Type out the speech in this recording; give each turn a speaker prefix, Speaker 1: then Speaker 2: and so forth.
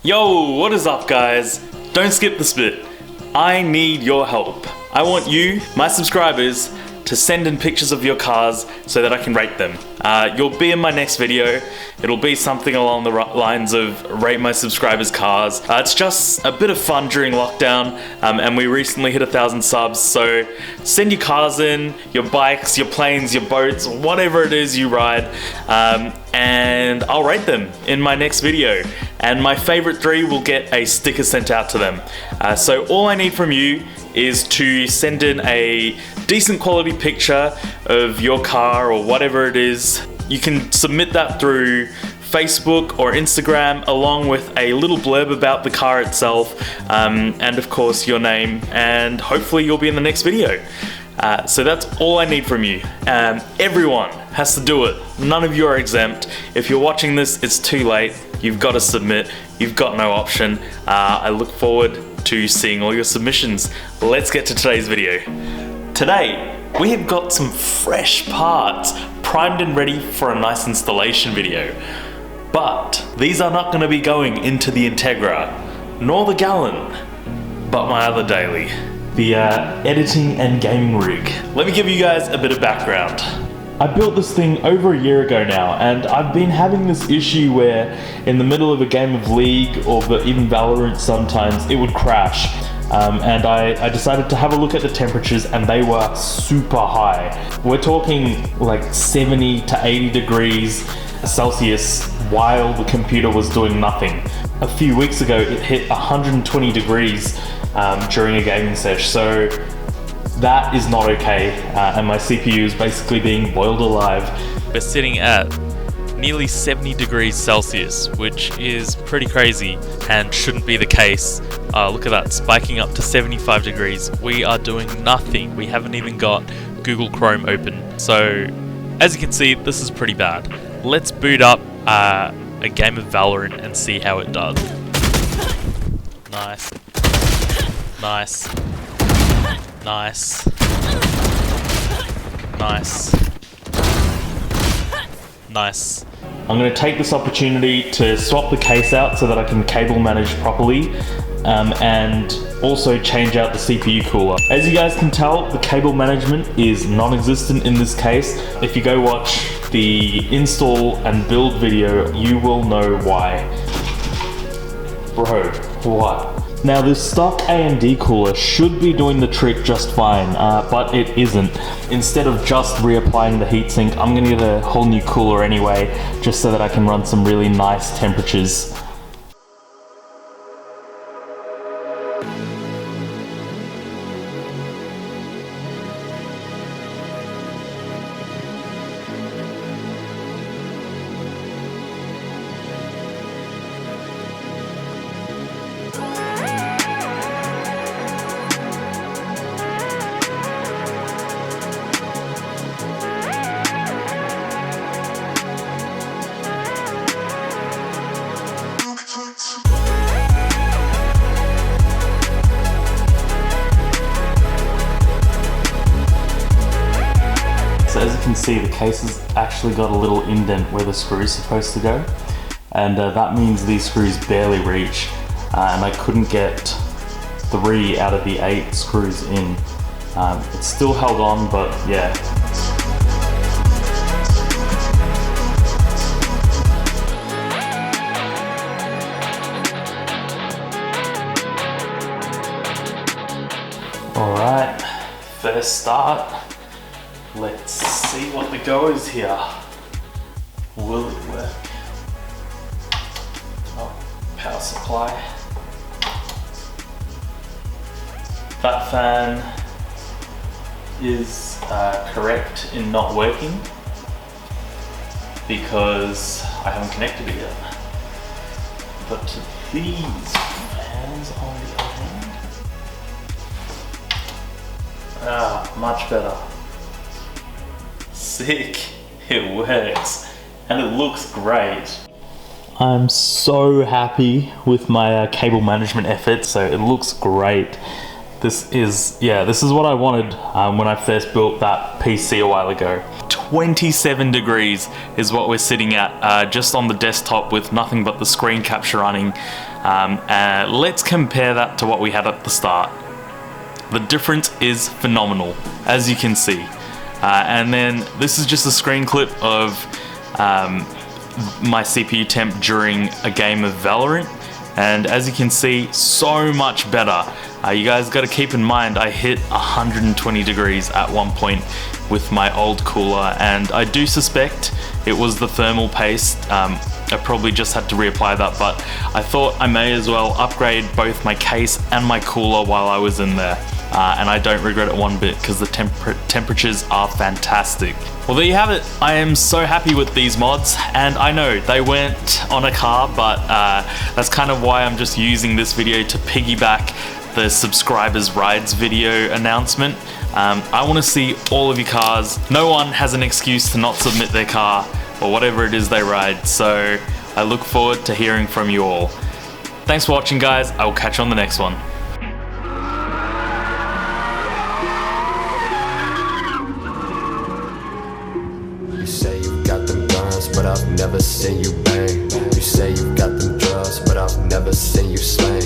Speaker 1: Yo, what is up guys? Don't skip this bit. I need your help. I want you, my subscribers, to send in pictures of your cars so that I can rate them. You'll be in my next video. It'll be something along the lines of rate my subscribers' cars. It's just a bit of fun during lockdown, and we recently hit 1,000 subs, so send your cars in, your bikes, your planes, your boats, whatever it is you ride, and I'll rate them in my next video. And my favorite 3 will get a sticker sent out to them. So all I need from you is to send in a decent quality picture of your car or whatever it is. You can submit that through Facebook or Instagram along with a little blurb about the car itself, and of course your name, and hopefully you'll be in the next video. So that's all I need from you. Everyone has to do it. None of you are exempt. If you're watching this, it's too late. You've got to submit. You've got no option. I look forward to seeing all your submissions. Let's get to today's video. Today, we have got some fresh parts primed and ready for a nice installation video. But these are not going to be going into the Integra, nor the Gallon, but my other daily, the editing and gaming rig. Let me give you guys a bit of background. I built this thing over a year ago now, and I've been having this issue where in the middle of a game of League or even Valorant sometimes it would crash. And I decided to have a look at the temperatures, and they were super high. We're talking like 70 to 80 degrees Celsius while the computer was doing nothing. A few weeks ago it hit 120 degrees during a gaming session, so that is not okay, and my CPU is basically being boiled alive. We're sitting at nearly 70 degrees Celsius, which is pretty crazy and shouldn't be the case. Look at that, spiking up to 75 degrees. We are doing nothing. We haven't even got Google Chrome open. So, as you can see, this is pretty bad. Let's boot up a game of Valorant and see how it does. Nice. Nice. Nice. Nice. Nice. I'm going to take this opportunity to swap the case out so that I can cable manage properly, and also change out the CPU cooler. As you guys can tell, the cable management is non-existent in this case. If you go watch the install and build video, you will know why. Bro, what? Now this stock AMD cooler should be doing the trick just fine, but it isn't. Instead of just reapplying the heatsink, I'm gonna get a whole new cooler anyway, just so that I can run some really nice temperatures. So as you can see, the case has actually got a little indent where the screw is supposed to go, and that means these screws barely reach, and I couldn't get 3 out of the 8 screws in. It's still held on, but yeah. Alright, first start. Let's see what the go is here. Will it work? Oh, power supply. That fan is correct in not working because I haven't connected it yet. But to these fans on the other hand, much better. Sick, it works, and it looks great. I'm so happy with my cable management efforts, so it looks great. This is what I wanted when I first built that PC a while ago. 27 degrees is what we're sitting at just on the desktop with nothing but the screen capture running. Let's compare that to what we had at the start. The difference is phenomenal, as you can see. And then this is just a screen clip of my CPU temp during a game of Valorant. And as you can see, so much better. You guys got to keep in mind, I hit 120 degrees at one point with my old cooler, and I do suspect it was the thermal paste. I probably just had to reapply that, but I thought I may as well upgrade both my case and my cooler while I was in there. And I don't regret it one bit because the temperatures are fantastic. Well, there you have it. I am so happy with these mods, and I know they weren't on a car, but that's kind of why I'm just using this video to piggyback the subscribers rides video announcement. I want to see all of your cars. No one has an excuse to not submit their car or whatever it is they ride, so I look forward to hearing from you all. Thanks for watching, guys. I will catch you on the next one.
Speaker 2: You say you've got them guns, but I've never seen you bang. You say you've got them drugs, but I've never seen you slang.